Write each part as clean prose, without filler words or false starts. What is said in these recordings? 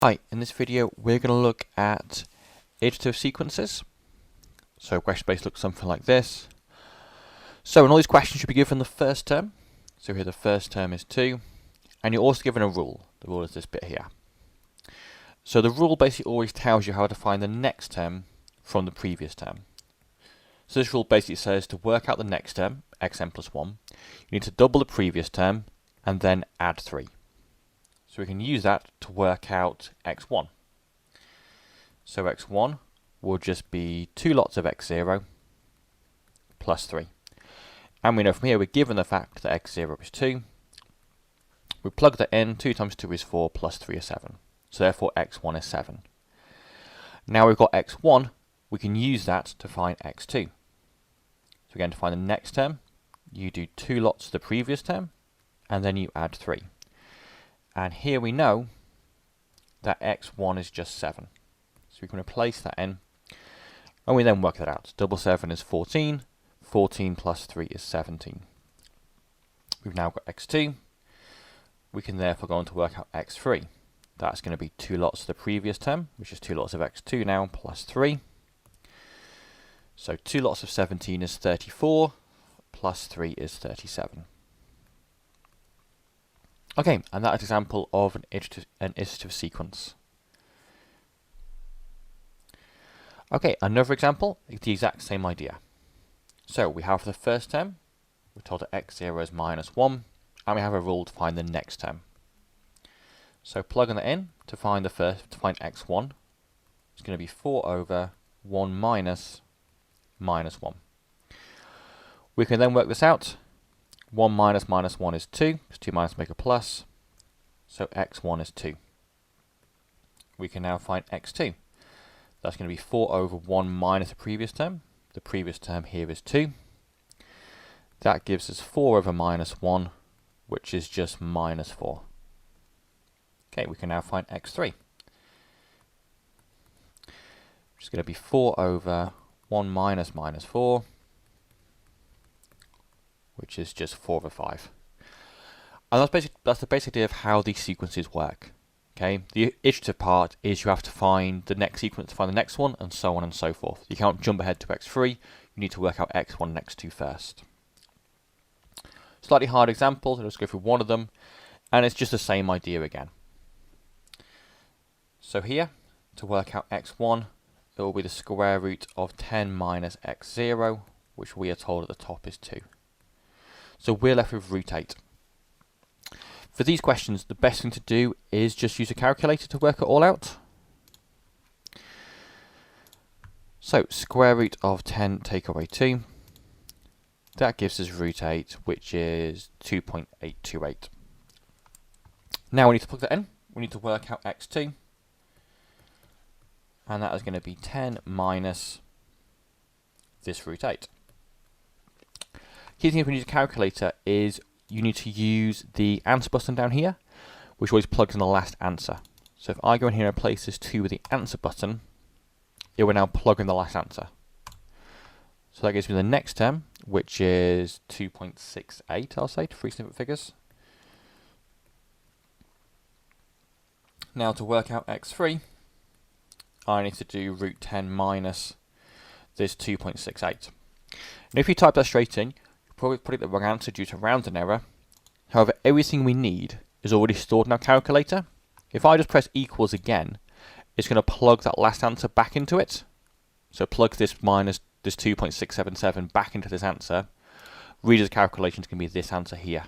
Hi, in this video we're going to look at iterative sequences. So question base looks something like this. So in all these questions you'll be given the first term. So here the first term is 2, and you're also given a rule. The rule is this bit here. So the rule basically always tells you how to find the next term from the previous term. So this rule basically says to work out the next term, xn plus 1, you need to double the previous term and then add 3. So we can use that to work out x1. So x1 will just be 2 lots of x0 plus 3. And we know from here we're given the fact that x0 is 2. We plug that in, 2 times 2 is 4 plus 3 is 7. So therefore x1 is 7. Now we've got x1, we can use that to find x2. So again, to find the next term, you do 2 lots of the previous term, and then you add 3. And here we know that x1 is just 7. So we can replace that in, and we then work that out. Double 7 is 14, 14 plus 3 is 17. We've now got x2. We can therefore go on to work out x3. That's going to be 2 lots of the previous term, which is 2 lots of x2 now, plus 3. So 2 lots of 17 is 34, plus 3 is 37. Okay, and that is an example of an iterative sequence. Okay, another example, the exact same idea. So we have the first term, we're told that x0 is minus 1, and we have a rule to find the next term. So plugging that in to find x1, it's going to be 4 over 1 minus 1. We can then work this out. 1 minus minus 1 is 2, because 2 minus make a plus, so x1 is 2. We can now find x2. That's going to be 4 over 1 minus the previous term. The previous term here is 2. That gives us 4 over minus 1, which is just minus 4. Okay, we can now find x3. Which is going to be 4 over 1 minus minus 4, which is just 4 over 5. And that's the basic idea of how these sequences work. Okay, the iterative part is you have to find the next sequence to find the next one, and so on and so forth. You can't jump ahead to x3, you need to work out x1 and x2 first. Slightly hard example, so let's go through one of them, and it's just the same idea again. So here, to work out x1, it will be the square root of 10 minus x0, which we are told at the top is 2. So we're left with root 8. For these questions, the best thing to do is just use a calculator to work it all out. So square root of 10 take away 2. That gives us root 8, which is 2.828. Now we need to plug that in. We need to work out x2. And that is going to be 10 minus this root 8. Key thing when you use a calculator is you need to use the answer button down here, which always plugs in the last answer. So if I go in here and place this 2 with the answer button, it will now plug in the last answer. So that gives me the next term, which is 2.68, I'll say, to 3 simple figures. Now to work out x3, I need to do root 10 minus this 2.68. And if you type that straight in, you'll probably put it the wrong answer due to rounding error. However, everything we need is already stored in our calculator. If I just press equals again, it's going to plug that last answer back into it. So plug this minus this 2.677 back into this answer. Reader's calculation is going to be this answer here,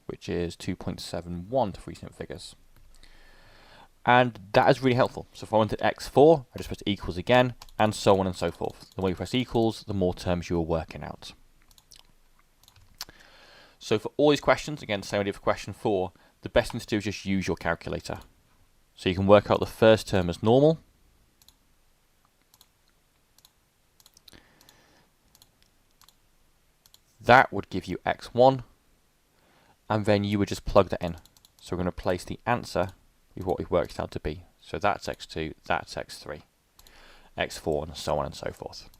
which is 2.71 to 3 simple figures. And that is really helpful. So if I wanted x4, I just press equals again, and so on and so forth. The more you press equals, the more terms you are working out. So for all these questions, again, same idea for question 4, the best thing to do is just use your calculator. So you can work out the first term as normal. That would give you x1, and then you would just plug that in. So we're going to place the answer with what we've worked out to be. So that's x2, that's x3, x4, and so on and so forth.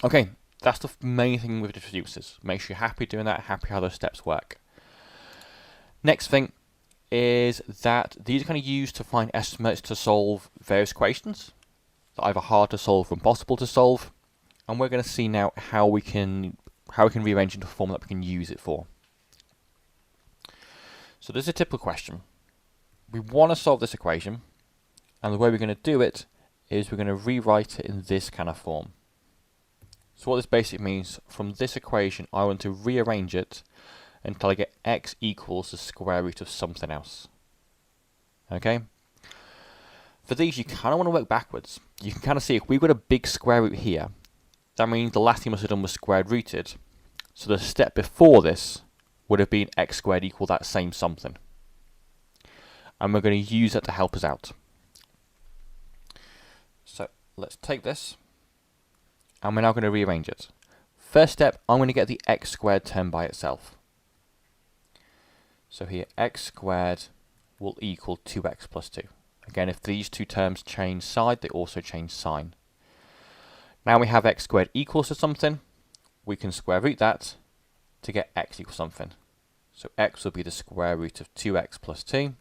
Okay, that's the main thing with diffuses. Make sure you're happy doing that, happy how those steps work. Next thing is that these are kind of used to find estimates to solve various equations that are either hard to solve or impossible to solve. And we're going to see now how we can rearrange into a form that we can use it for. So this is a typical question. We want to solve this equation, and the way we're going to do it is we're going to rewrite it in this kind of form. So what this basically means, from this equation I want to rearrange it until I get x equals the square root of something else. Okay? For these you kind of want to work backwards. You can kind of see if we've got a big square root here, that means the last thing we must have done was squared rooted. So the step before this would have been x squared equal that same something. And we're going to use that to help us out. So let's take this, and we're now going to rearrange it. First step, I'm going to get the x squared term by itself. So here, x squared will equal 2x plus 2. Again, if these two terms change side, they also change sign. Now we have x squared equals to something, we can square root that to get x equals something. So x will be the square root of 2x plus 2.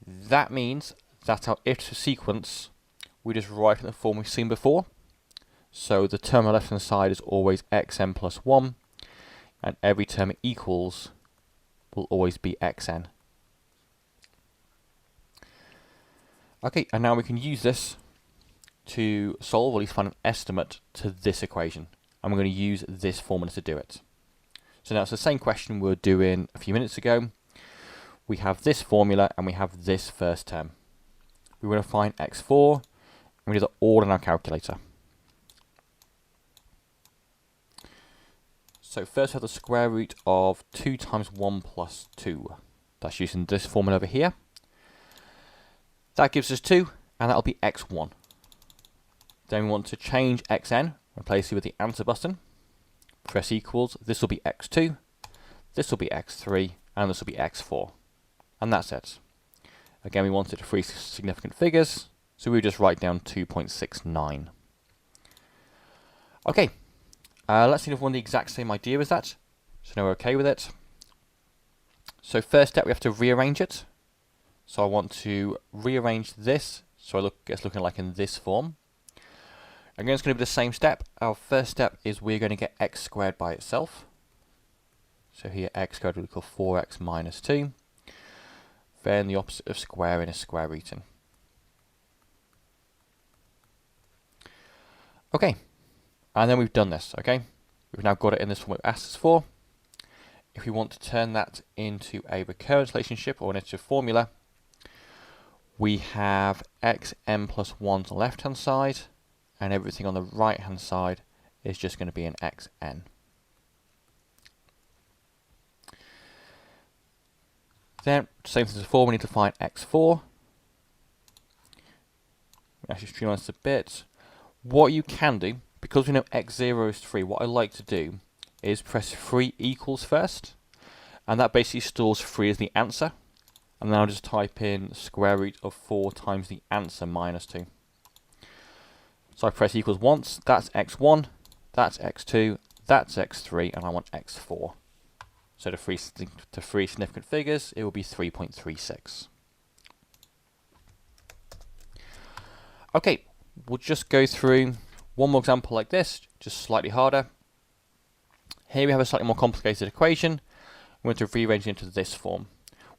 That means that our iterative sequence, we just write in the form we've seen before. So the term on the left hand side is always xn plus 1, and every term it equals will always be xn. Okay, and now we can use this to solve, or at least find an estimate to this equation. And we're going to use this formula to do it. So now it's the same question we were doing a few minutes ago. We have this formula and we have this first term. We want to find x4, and we do that all in our calculator. So first we have the square root of 2 times 1 plus 2. That's using this formula over here. That gives us 2, and that'll be x1. Then we want to change xn, replace it with the answer button. Press equals, this will be x2, this will be x3, and this will be x4. And that's it. Again, we want it to three significant figures, so we just write down 2.69. Okay, let's see if we want the exact same idea as that. So now we're okay with it. So first step, we have to rearrange it. So I want to rearrange this, so it's looking like in this form. Again, it's going to be the same step. Our first step is we're going to get x squared by itself. So here x squared will equal 4x minus 2. Then the opposite of squaring is square rooting. Okay, and then we've done this, okay? We've now got it in this form we've asked us for. If we want to turn that into a recurrence relationship or an iterative formula, we have xn plus 1 on the left-hand side, and everything on the right-hand side is just going to be an xn. Then, same thing as before, we need to find x4. Actually streamline this a bit. What you can do, because we know x0 is 3, what I like to do is press 3 equals first, and that basically stores 3 as the answer. And then I'll just type in square root of 4 times the answer minus 2. So I press equals once, that's x1, that's x2, that's x3, and I want x4. So to three significant figures, it will be 3.36. Okay, we'll just go through one more example like this, just slightly harder. Here we have a slightly more complicated equation. We want to rearrange it into this form.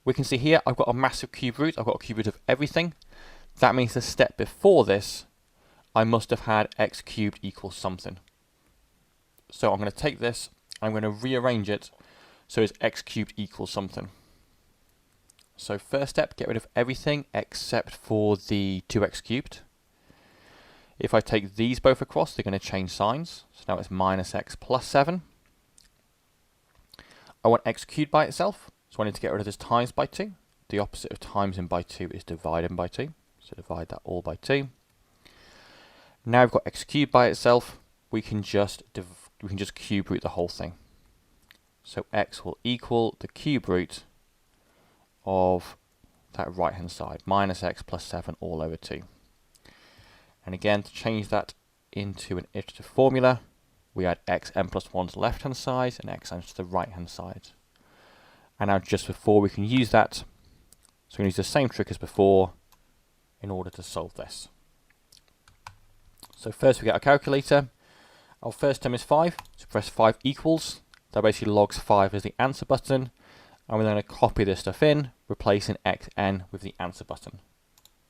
We can see here I've got a massive cube root. I've got a cube root of everything. That means the step before this, I must have had x cubed equals something. So I'm going to take this, I'm going to rearrange it so it's x cubed equals something. So first step, get rid of everything except for the 2x cubed. If I take these both across, they're going to change signs. So now it's minus x plus 7. I want x cubed by itself, so I need to get rid of this times by 2. The opposite of times in by 2 is dividing by 2. So divide that all by 2. Now we've got x cubed by itself, we can just cube root the whole thing. So x will equal the cube root of that right hand side, minus x plus 7 all over 2. And again, to change that into an iterative formula, we add xn plus 1 to the left hand side and xn to the right hand side. And now just before we can use that, so we're going to use the same trick as before in order to solve this. So first we get our calculator. Our first term is 5, so press 5 equals. That basically logs 5 as the answer button. And we're going to copy this stuff in, replacing xn with the answer button.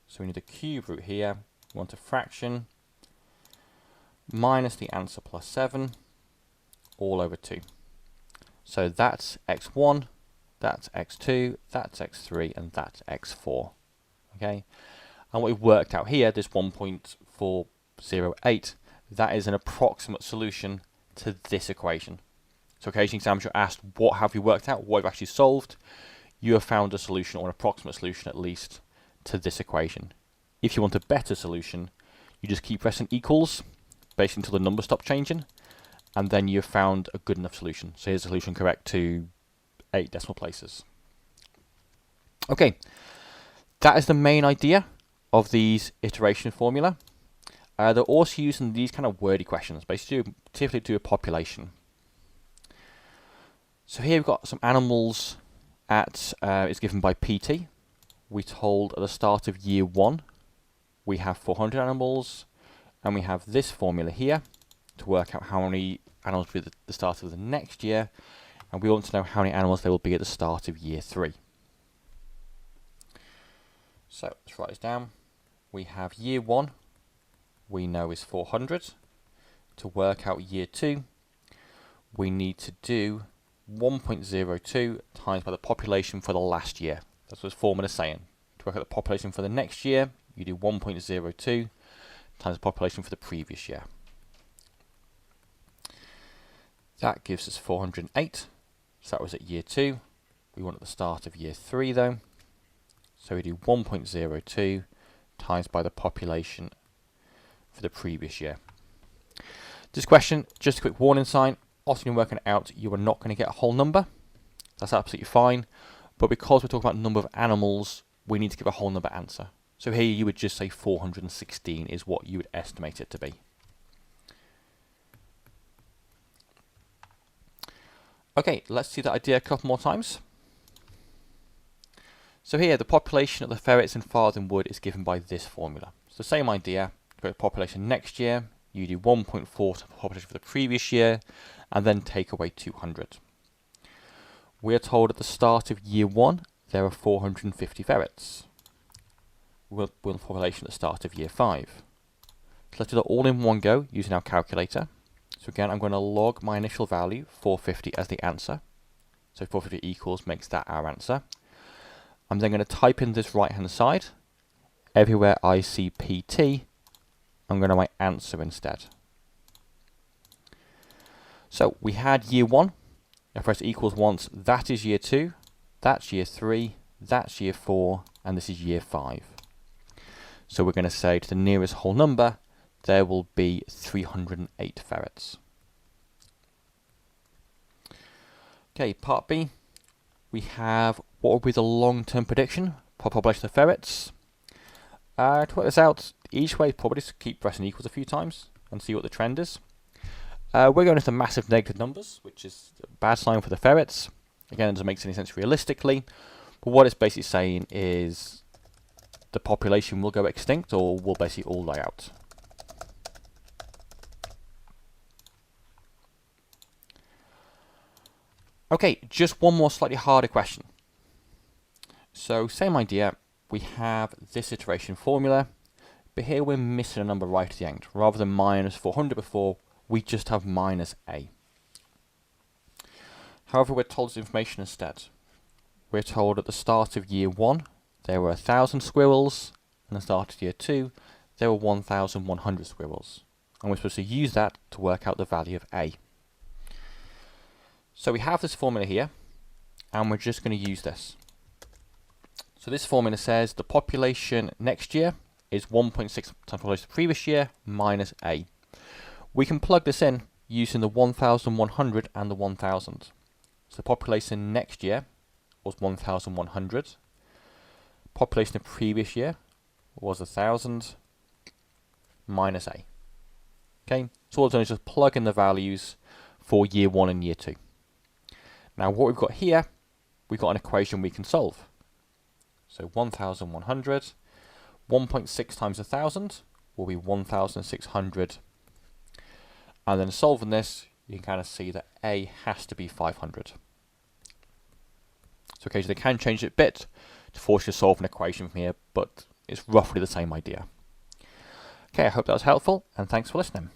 So we need a cube root here. We want a fraction minus the answer plus 7 all over 2. So that's x1, that's x2, that's x3, and that's x4. Okay, and what we've worked out here, this 1.408, that is an approximate solution to this equation. So occasionally exams you're asked, what have you worked out, what have you actually solved? You have found a solution, or an approximate solution at least, to this equation. If you want a better solution, you just keep pressing equals, basically until the numbers stop changing, and then you've found a good enough solution. So here's the solution correct to 8 decimal places. Okay, that is the main idea of these iteration formula. They're also used in these kind of wordy questions, basically typically do a population. So here we've got some animals is given by PT. We're told at the start of year 1 we have 400 animals, and we have this formula here to work out how many animals will be at the start of the next year, and we want to know how many animals there will be at the start of year 3. So let's write this down. We have year 1, we know is 400. To work out year 2, we need to do 1.02 times by the population for the last year. That's what this formula is saying. To work out the population for the next year, you do 1.02 times the population for the previous year. That gives us 408. So that was at year 2. We want at the start of year 3 though. So we do 1.02 times by the population for the previous year. This question, just a quick warning sign, often in working it out, you are not going to get a whole number. That's absolutely fine. But because we're talking about number of animals, we need to give a whole number answer. So here you would just say 416 is what you would estimate it to be. Okay, let's see that idea a couple more times. So here, the population of the ferrets in Farthing Wood is given by this formula. It's the same idea. Go to population next year, you do 1.4 to the population for the previous year, and then take away 200. We are told at the start of year 1, there are 450 ferrets. We'll the population at the start of year 5. So let's do that all in one go using our calculator. So again, I'm going to log my initial value, 450, as the answer. So 450 equals makes that our answer. I'm then going to type in this right-hand side. Everywhere I see PT, I'm going to write answer instead. So we had year 1. If I press equals once, that is year 2, that's year 3, that's year 4, and this is year 5. So we're going to say to the nearest whole number, there will be 308 ferrets. Okay, part B. We have what will be the long-term prediction for population of ferrets. To work this out, each way is probably to keep pressing equals a few times and see what the trend is. We're going into massive negative numbers, which is a bad sign for the ferrets. Again, it doesn't make any sense realistically. But what it's basically saying is the population will go extinct or will basically all die out. Okay, just one more slightly harder question. So same idea, we have this iteration formula, but here we're missing a number right at the end. Rather than minus 400 before, we just have minus a. However, we're told this information instead. We're told at the start of year 1, there were 1,000 squirrels, and at the start of year 2, there were 1,100 squirrels. And we're supposed to use that to work out the value of a. So we have this formula here, and we're just going to use this. So this formula says the population next year is 1.6 times the population the previous year minus a. We can plug this in using the 1,100 and the 1,000. So the population next year was 1,100. Population the previous year was 1,000 minus a. Okay, so all I've done is just plug in the values for year 1 and year 2. Now what we've got here we've got an equation we can solve. So 1,100, 1.6 times 1,000 will be 1,600. And then solving this, you can kind of see that A has to be 500. So occasionally they can change it a bit to force you to solve an equation from here, but it's roughly the same idea. Okay, I hope that was helpful, and thanks for listening.